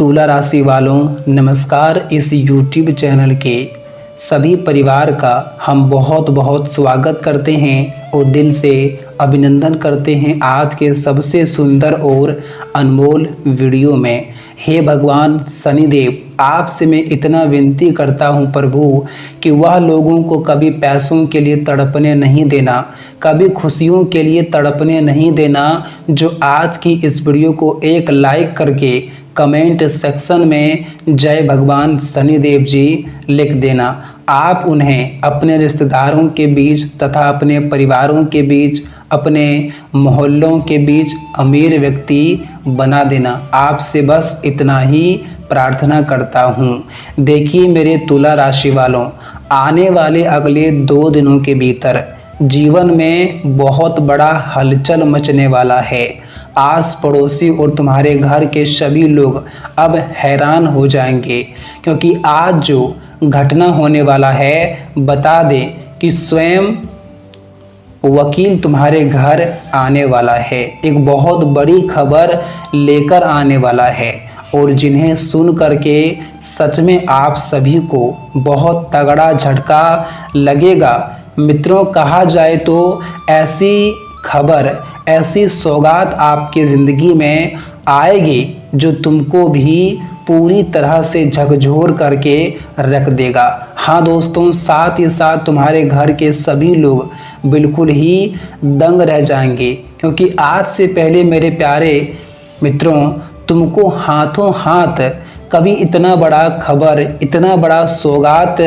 तुला राशि वालों, नमस्कार। इस YouTube चैनल के सभी परिवार का हम बहुत बहुत स्वागत करते हैं और दिल से अभिनंदन करते हैं आज के सबसे सुंदर और अनमोल वीडियो में। हे भगवान शनिदेव, आपसे मैं इतना विनती करता हूं प्रभु कि वह लोगों को कभी पैसों के लिए तड़पने नहीं देना, कभी खुशियों के लिए तड़पने नहीं देना, जो आज की इस वीडियो को एक लाइक करके कमेंट सेक्शन में जय भगवान शनिदेव जी लिख देना। आप उन्हें अपने रिश्तेदारों के बीच तथा अपने परिवारों के बीच, अपने मोहल्लों के बीच अमीर व्यक्ति बना देना। आपसे बस इतना ही प्रार्थना करता हूँ। देखिए मेरे तुला राशि वालों, आने वाले अगले 2 दिनों के भीतर जीवन में बहुत बड़ा हलचल मचने वाला है। आस पड़ोसी और तुम्हारे घर के सभी लोग अब हैरान हो जाएंगे, क्योंकि आज जो घटना होने वाला है, बता दें कि स्वयं वकील तुम्हारे घर आने वाला है, एक बहुत बड़ी खबर लेकर आने वाला है, और जिन्हें सुन करके सच में आप सभी को बहुत तगड़ा झटका लगेगा। मित्रों, कहा जाए तो ऐसी खबर, ऐसी सौगात आपकी ज़िंदगी में आएगी जो तुमको भी पूरी तरह से झकझोर करके रख देगा। हाँ दोस्तों, साथ ही साथ तुम्हारे घर के सभी लोग बिल्कुल ही दंग रह जाएंगे, क्योंकि आज से पहले मेरे प्यारे मित्रों, तुमको हाथों हाथ कभी इतना बड़ा खबर, इतना बड़ा सौगात,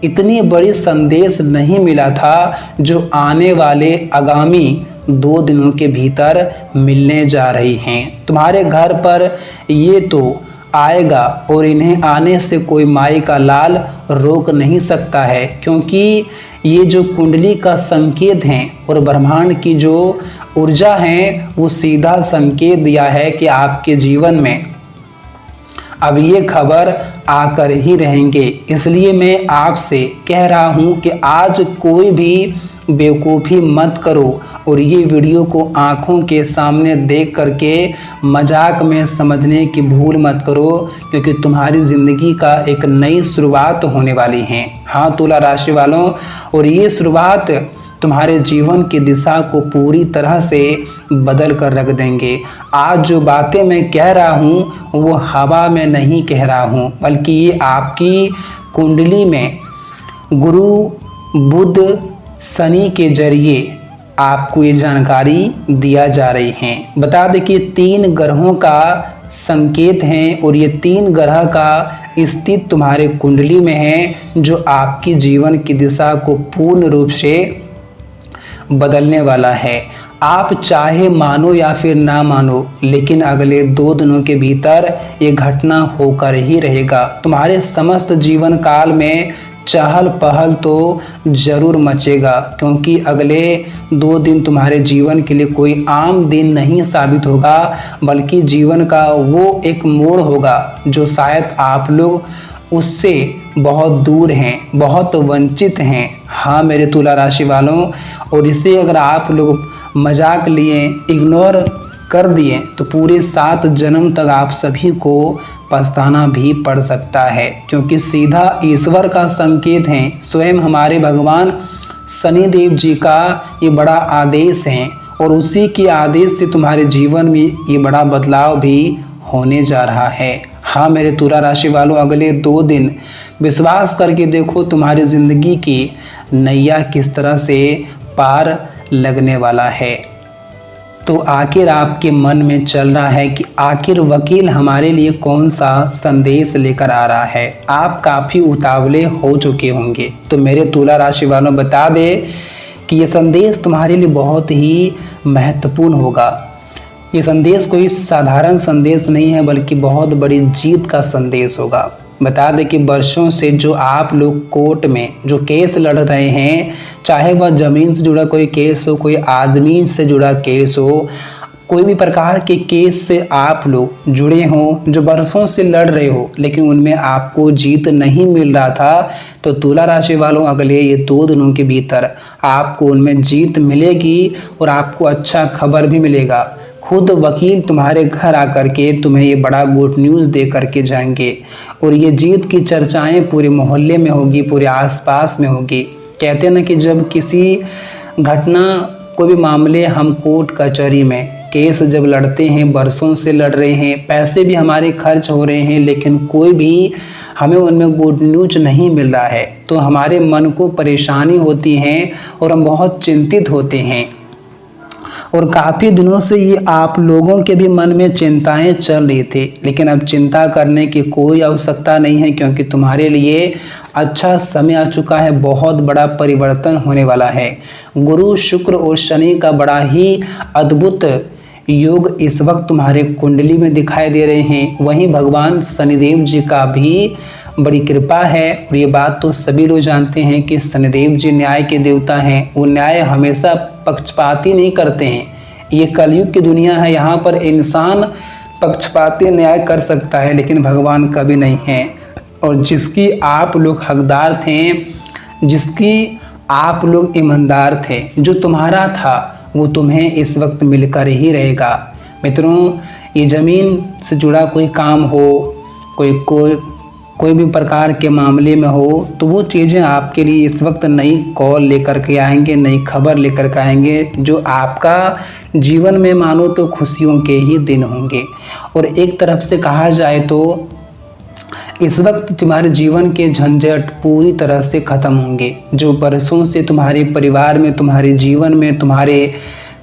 इतनी बड़ी संदेश नहीं मिला था जो आने वाले आगामी 2 दिनों के भीतर मिलने जा रही हैं। तुम्हारे घर पर ये तो आएगा और इन्हें आने से कोई माई का लाल रोक नहीं सकता है, क्योंकि ये जो कुंडली का संकेत है और ब्रह्मांड की जो ऊर्जा है, वो सीधा संकेत दिया है कि आपके जीवन में अब ये खबर आकर ही रहेंगे। इसलिए मैं आपसे कह रहा हूँ कि आज कोई भी बेवकूफ़ी मत करो और ये वीडियो को आँखों के सामने देख करके मजाक में समझने की भूल मत करो, क्योंकि तुम्हारी ज़िंदगी का एक नई शुरुआत होने वाली है। हाँ तुला राशि वालों, और ये शुरुआत तुम्हारे जीवन की दिशा को पूरी तरह से बदल कर रख देंगे। आज जो बातें मैं कह रहा हूँ वो हवा में नहीं कह रहा हूँ, बल्कि ये आपकी कुंडली में गुरु बुध शनि के जरिए आपको ये जानकारी दिया जा रही है। बता दें कि 3 ग्रहों का संकेत हैं और ये 3 ग्रह का स्थित तुम्हारे कुंडली में है, जो आपकी जीवन की दिशा को पूर्ण रूप से बदलने वाला है। आप चाहे मानो या फिर ना मानो, लेकिन अगले 2 दिनों के भीतर ये घटना होकर ही रहेगा। तुम्हारे समस्त जीवन काल में चहल पहल तो जरूर मचेगा, क्योंकि अगले 2 दिन तुम्हारे जीवन के लिए कोई आम दिन नहीं साबित होगा, बल्कि जीवन का वो एक मोड़ होगा जो शायद आप लोग उससे बहुत दूर हैं, बहुत वंचित हैं। हाँ मेरे तुला राशि वालों, और इसे अगर आप लोग मजाक लिए, इग्नोर कर दिए, तो पूरे 7 जन्म तक आप सभी को पछताना भी पड़ सकता है, क्योंकि सीधा ईश्वर का संकेत है। स्वयं हमारे भगवान शनिदेव जी का ये बड़ा आदेश है, और उसी के आदेश से तुम्हारे जीवन में ये बड़ा बदलाव भी होने जा रहा है। हाँ मेरे तुला राशि वालों, अगले 2 दिन विश्वास करके देखो तुम्हारी ज़िंदगी की नैया किस तरह से पार लगने वाला है। तो आखिर आपके मन में चल रहा है कि आखिर वकील हमारे लिए कौन सा संदेश लेकर आ रहा है। आप काफ़ी उतावले हो चुके होंगे। तो मेरे तुला राशि वालों, बता दें कि ये संदेश तुम्हारे लिए बहुत ही महत्वपूर्ण होगा। ये संदेश कोई साधारण संदेश नहीं है, बल्कि बहुत बड़ी जीत का संदेश होगा। बता दें कि वर्षों से जो आप लोग कोर्ट में जो केस लड़ रहे हैं, चाहे वह ज़मीन से जुड़ा कोई केस हो, कोई आदमी से जुड़ा केस हो, कोई भी प्रकार के केस से आप लोग जुड़े हों, जो बरसों से लड़ रहे हो, लेकिन उनमें आपको जीत नहीं मिल रहा था, तो तुला राशि वालों अगले ये 2 दिनों के भीतर आपको उनमें जीत मिलेगी और आपको अच्छा खबर भी मिलेगा, खुद वकील तुम्हारे घर आकर के तुम्हें ये बड़ा गुड न्यूज़ दे करके जाएंगे और ये जीत की चर्चाएं पूरे मोहल्ले में होगी, पूरे आसपास में होगी। कहते हैं ना कि जब किसी घटना कोई भी मामले हम कोर्ट कचहरी में केस जब लड़ते हैं, बरसों से लड़ रहे हैं, पैसे भी हमारे खर्च हो रहे हैं, लेकिन कोई भी हमें उनमें गुड न्यूज नहीं मिल रहा है, तो हमारे मन को परेशानी होती है और हम बहुत चिंतित होते हैं। और काफ़ी दिनों से ये आप लोगों के भी मन में चिंताएं चल रही थी, लेकिन अब चिंता करने की कोई आवश्यकता नहीं है, क्योंकि तुम्हारे लिए अच्छा समय आ चुका है। बहुत बड़ा परिवर्तन होने वाला है। गुरु, शुक्र और शनि का बड़ा ही अद्भुत योग इस वक्त तुम्हारे कुंडली में दिखाई दे रहे हैं। वहीं भगवान शनिदेव जी का भी बड़ी कृपा है, और ये बात तो सभी लोग जानते हैं कि शनिदेव जी न्याय के देवता हैं। वो न्याय हमेशा पक्षपाती नहीं करते हैं। ये कलयुग की दुनिया है, यहाँ पर इंसान पक्षपाती न्याय कर सकता है, लेकिन भगवान कभी नहीं है। और जिसकी आप लोग हकदार थे, जिसकी आप लोग ईमानदार थे, जो तुम्हारा था वो तुम्हें इस वक्त मिलकर ही रहेगा। मित्रों, ये ज़मीन से जुड़ा कोई काम हो, कोई भी प्रकार के मामले में हो, तो वो चीज़ें आपके लिए इस वक्त नई कॉल लेकर के आएंगे, नई खबर लेकर के आएंगे, जो आपका जीवन में मानो तो खुशियों के ही दिन होंगे। और एक तरफ से कहा जाए तो इस वक्त तुम्हारे जीवन के झंझट पूरी तरह से ख़त्म होंगे। जो बरसों से तुम्हारे परिवार में, तुम्हारे जीवन में, तुम्हारे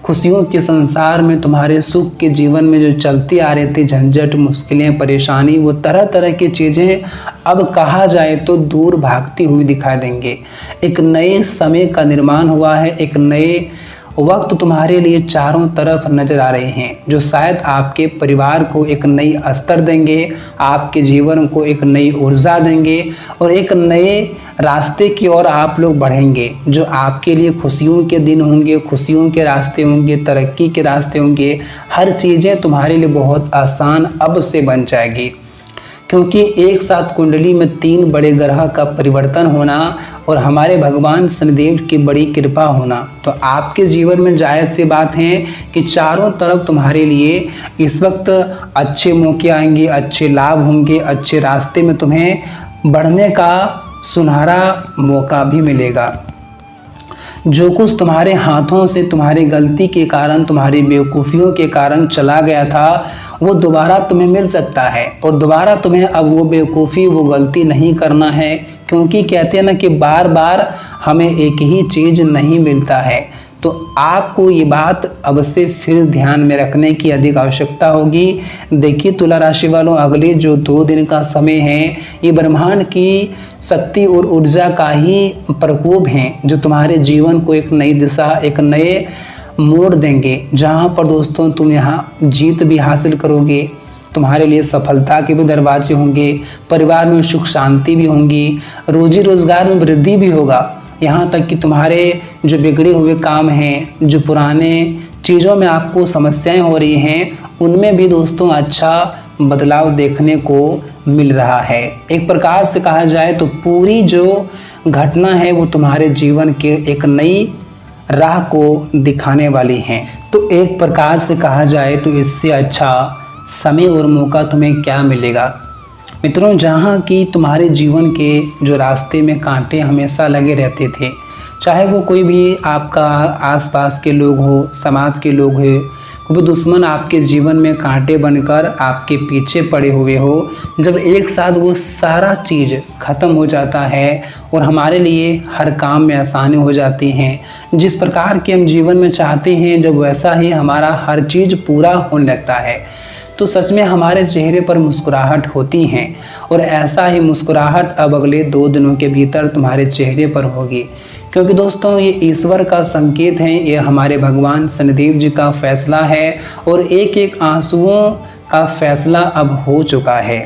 खुशियों के संसार में, तुम्हारे सुख के जीवन में जो चलती आ रही थी झंझट, मुश्किलें, परेशानी, वो तरह तरह की चीज़ें अब कहा जाए तो दूर भागती हुई दिखाई देंगे। एक नए समय का निर्माण हुआ है, एक नए वक्त तुम्हारे लिए चारों तरफ नजर आ रहे हैं, जो शायद आपके परिवार को एक नई स्तर देंगे, आपके जीवन को एक नई ऊर्जा देंगे और एक नए रास्ते की ओर आप लोग बढ़ेंगे, जो आपके लिए खुशियों के दिन होंगे, खुशियों के रास्ते होंगे, तरक्की के रास्ते होंगे। हर चीज़ें तुम्हारे लिए बहुत आसान अब से बन जाएगी, क्योंकि एक साथ कुंडली में 3 बड़े ग्रह का परिवर्तन होना और हमारे भगवान शनिदेव की बड़ी कृपा होना, तो आपके जीवन में जायज़ सी बात है कि चारों तरफ तुम्हारे लिए इस वक्त अच्छे मौके आएंगे, अच्छे लाभ होंगे, अच्छे रास्ते में तुम्हें बढ़ने का सुनहरा मौका भी मिलेगा। जो कुछ तुम्हारे हाथों से तुम्हारी गलती के कारण, तुम्हारी बेवकूफ़ियों के कारण चला गया था, वो दोबारा तुम्हें मिल सकता है। और दोबारा तुम्हें अब वो बेवकूफ़ी, वो गलती नहीं करना है, क्योंकि कहते हैं ना कि बार बार हमें एक ही चीज़ नहीं मिलता है। तो आपको ये बात अब से फिर ध्यान में रखने की अधिक आवश्यकता होगी। देखिए तुला राशि वालों, अगले जो 2 दिन का समय है, ये ब्रह्मांड की शक्ति और ऊर्जा का ही प्रकोप है, जो तुम्हारे जीवन को एक नई दिशा, एक नए मोड़ देंगे, जहाँ पर दोस्तों तुम यहाँ जीत भी हासिल करोगे, तुम्हारे लिए सफलता के भी दरवाजे होंगे, परिवार में सुख शांति भी होंगी, रोजी रोजगार में वृद्धि भी होगा। यहाँ तक कि तुम्हारे जो बिगड़े हुए काम हैं, जो पुराने चीज़ों में आपको समस्याएं हो रही हैं, उनमें भी दोस्तों अच्छा बदलाव देखने को मिल रहा है। एक प्रकार से कहा जाए तो पूरी जो घटना है वो तुम्हारे जीवन के एक नई राह को दिखाने वाली हैं। तो एक प्रकार से कहा जाए तो इससे अच्छा समय और मौका तुम्हें क्या मिलेगा। मित्रों, जहाँ की तुम्हारे जीवन के जो रास्ते में कांटे हमेशा लगे रहते थे, चाहे वो कोई भी आपका आसपास के लोग हो, समाज के लोग हो, कोई दुश्मन आपके जीवन में कांटे बनकर आपके पीछे पड़े हुए हो, जब एक साथ वो सारा चीज़ ख़त्म हो जाता है और हमारे लिए हर काम में आसानी हो जाती हैं, जिस प्रकार के हम जीवन में चाहते हैं, जब वैसा ही हमारा हर चीज़ पूरा होने लगता है, तो सच में हमारे चेहरे पर मुस्कुराहट होती हैं। और ऐसा ही मुस्कुराहट अब अगले 2 दिनों के भीतर तुम्हारे चेहरे पर होगी, क्योंकि दोस्तों ये ईश्वर का संकेत है, ये हमारे भगवान शनिदेव जी का फैसला है और एक एक आंसुओं का फैसला अब हो चुका है।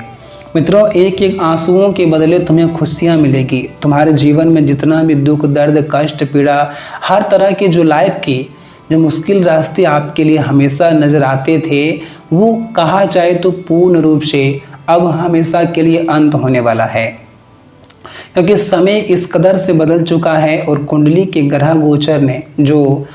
मित्रों, एक एक आंसुओं के बदले तुम्हें खुशियाँ मिलेगी। तुम्हारे जीवन में जितना भी दुख, दर्द, कष्ट, पीड़ा, हर तरह के जो लाइफ की जो मुश्किल रास्ते आपके लिए हमेशा नज़र आते थे, वो कहा जाए तो पूर्ण रूप से अब हमेशा के लिए अंत होने वाला है, क्योंकि समय इस कदर से बदल चुका है और कुंडली के ग्रह गोचर ने जो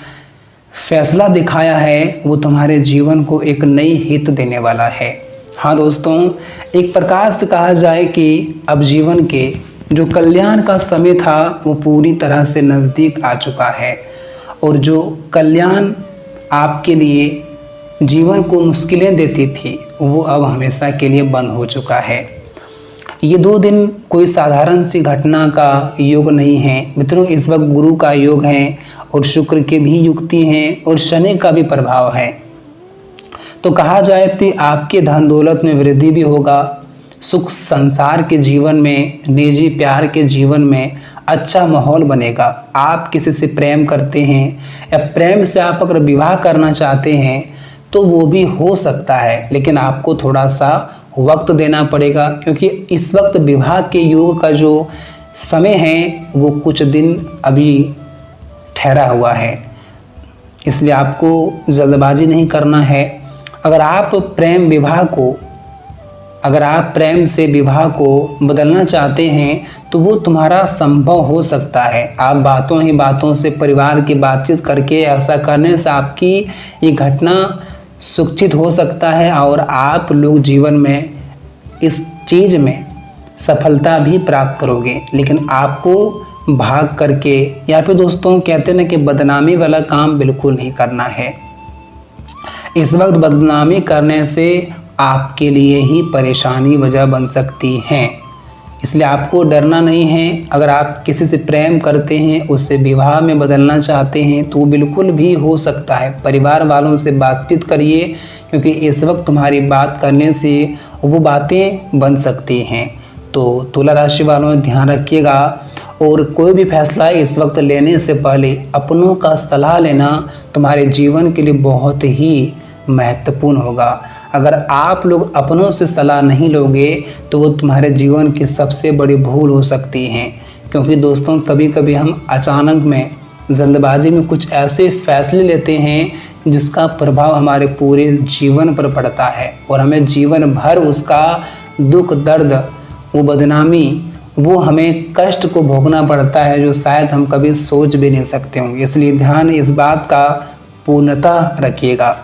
फैसला दिखाया है वो तुम्हारे जीवन को एक नई हित देने वाला है। हाँ दोस्तों, एक प्रकार से कहा जाए कि अब जीवन के जो कल्याण का समय था वो पूरी तरह से नज़दीक आ चुका है, और जो कल्याण आपके लिए जीवन को मुश्किलें देती थी वो अब हमेशा के लिए बंद हो चुका है। ये 2 दिन कोई साधारण सी घटना का योग नहीं है मित्रों। इस वक्त गुरु का योग है और शुक्र के भी युक्ति हैं और शनि का भी प्रभाव है। तो कहा जाए कि आपके धन दौलत में वृद्धि भी होगा, सुख संसार के जीवन में, निजी प्यार के जीवन में अच्छा माहौल बनेगा। आप किसी से प्रेम करते हैं या प्रेम से आप अगर विवाह करना चाहते हैं तो वो भी हो सकता है, लेकिन आपको थोड़ा सा वक्त देना पड़ेगा, क्योंकि इस वक्त विवाह के योग का जो समय है वो कुछ दिन अभी ठहरा हुआ है, इसलिए आपको जल्दबाजी नहीं करना है। अगर आप प्रेम से विवाह को बदलना चाहते हैं तो वो तुम्हारा संभव हो सकता है। आप बातों से परिवार की बातचीत करके ऐसा करने से आपकी ये घटना सुरक्षित हो सकता है और आप लोग जीवन में इस चीज़ में सफलता भी प्राप्त करोगे। लेकिन आपको भाग करके या फिर दोस्तों कहते हैं ना कि बदनामी वाला काम बिल्कुल नहीं करना है। इस वक्त बदनामी करने से आपके लिए ही परेशानी वजह बन सकती है, इसलिए आपको डरना नहीं है। अगर आप किसी से प्रेम करते हैं, उससे विवाह में बदलना चाहते हैं तो बिल्कुल भी हो सकता है। परिवार वालों से बातचीत करिए, क्योंकि इस वक्त तुम्हारी बात करने से वो बातें बन सकती हैं। तो तुला राशि वालों ध्यान रखिएगा, और कोई भी फैसला इस वक्त लेने से पहले अपनों का सलाह लेना तुम्हारे जीवन के लिए बहुत ही महत्वपूर्ण होगा। अगर आप लोग अपनों से सलाह नहीं लोगे तो वो तुम्हारे जीवन की सबसे बड़ी भूल हो सकती है, क्योंकि दोस्तों कभी कभी हम अचानक में जल्दबाजी में कुछ ऐसे फैसले लेते हैं जिसका प्रभाव हमारे पूरे जीवन पर पड़ता है, और हमें जीवन भर उसका दुख दर्द, वो बदनामी, वो हमें कष्ट को भोगना पड़ता है जो शायद हम कभी सोच भी नहीं सकते होंगे। इसलिए ध्यान इस बात का पूर्णतः रखिएगा।